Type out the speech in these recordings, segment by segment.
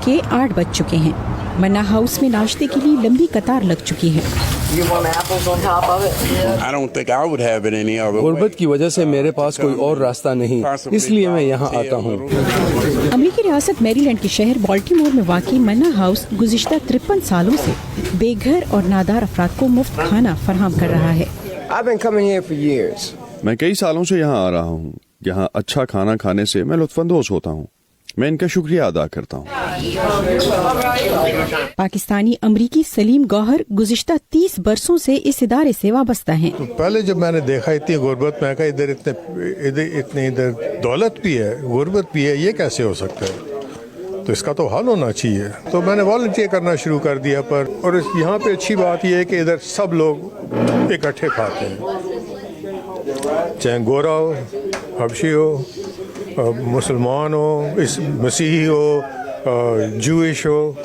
के 8 बज चुके हैं। मन्ना हाउस में नाश्ते के लिए लंबी कतार लग चुकी है। गुर्बत की वजह से मेरे पास कोई और रास्ता नहीं, इसलिए मैं यहाँ आता हूँ। अमेरिकी रियासत मैरीलैंड के शहर बाल्टीमोर में वाक़ई मन्ना हाउस गुज़िश्ता 53 सालों से बेघर और नादार अफराद को मुफ्त खाना फराहम कर रहा है। मैं कई सालों से यहाँ आ रहा हूँ। यहाँ अच्छा खाना खाने से मैं लुत्फ़अंदोज़ होता हूँ। मैं इनका शुक्रिया अदा करता हूँ। पाकिस्तानी अमरीकी सलीम गौहर गुज़िश्ता 30 बरसों से इस इदारे से वाबस्ता हैं। तो पहले जब मैंने देखा इतनी गुर्बत, मैं कहा इधर दौलत भी है, गुर्बत भी है, ये कैसे हो सकता है? तो इसका तो हल होना चाहिए। तो मैंने वॉलंटियर करना शुरू कर दिया। और यहाँ पे अच्छी बात यह है कि इधर सब लोग इकट्ठे खाते हैं, चाहे गोरा हो, हबशी हो, मुसलमान हो, इस मसीही हो, जूइश हो,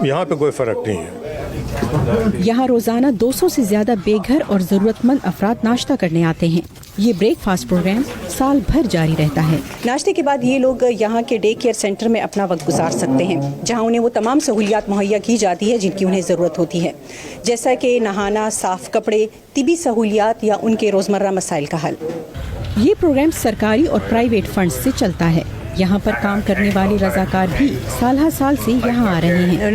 यहाँ पे कोई फ़र्क नहीं है। यहाँ रोज़ाना 200 से ज़्यादा बेघर और ज़रूरतमंद अफराद नाश्ता करने आते हैं। ये ब्रेकफास्ट प्रोग्राम साल भर जारी रहता है। नाश्ते के बाद ये लोग यहाँ के डे केयर सेंटर में अपना वक्त गुजार सकते हैं, जहाँ उन्हें वो तमाम सहूलियात मुहैया की जाती है जिनकी उन्हें ज़रूरत होती है, जैसा कि नहाना, साफ़ कपड़े, तिबी सहूलियात या उनके रोज़मर्रा मसाइल का हल। ये प्रोग्राम सरकारी और प्राइवेट फंड से चलता है। यहाँ पर काम करने वाले रजाकार भी साल साल से यहाँ आ रहे हैं।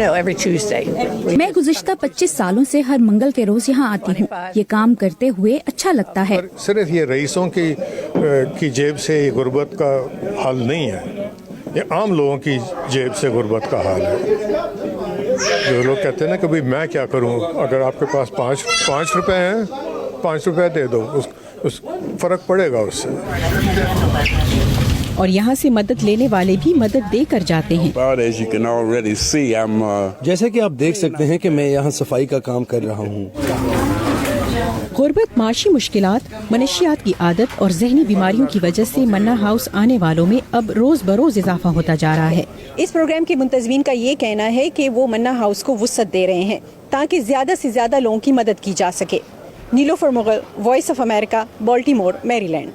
मैं गुज़िश्ता 25 सालों से हर मंगल के रोज यहाँ आती हूँ। ये काम करते हुए अच्छा लगता है। सिर्फ ये रईसों की जेब से गुर्बत का हल नहीं है, ये आम लोगों की जेब से गुर्बत का हाल है। जो लोग कहते हैं ना कि भाई मैं क्या करूँ, अगर आपके पास 5 रुपए हैं, 5 रुपए दे दो, उस फर्क पड़ेगा उससे। और यहाँ से मदद लेने वाले भी मदद दे कर जाते हैं। जैसे कि आप देख सकते हैं कि मैं यहाँ सफाई का काम कर रहा हूँ। गुर्बत, माशी मुश्किलात, मनशियात की आदत और जहनी बीमारियों की वजह से मन्ना हाउस आने वालों में अब रोज बरोज इजाफा होता जा रहा है। इस प्रोग्राम के मुंतज़मीन का ये कहना है कि वो मन्ना हाउस को वुसअत दे रहे हैं ताकि ज्यादा से ज्यादा लोगों की मदद की जा सके। Nilofar Mughal, voice of America, Baltimore, Maryland.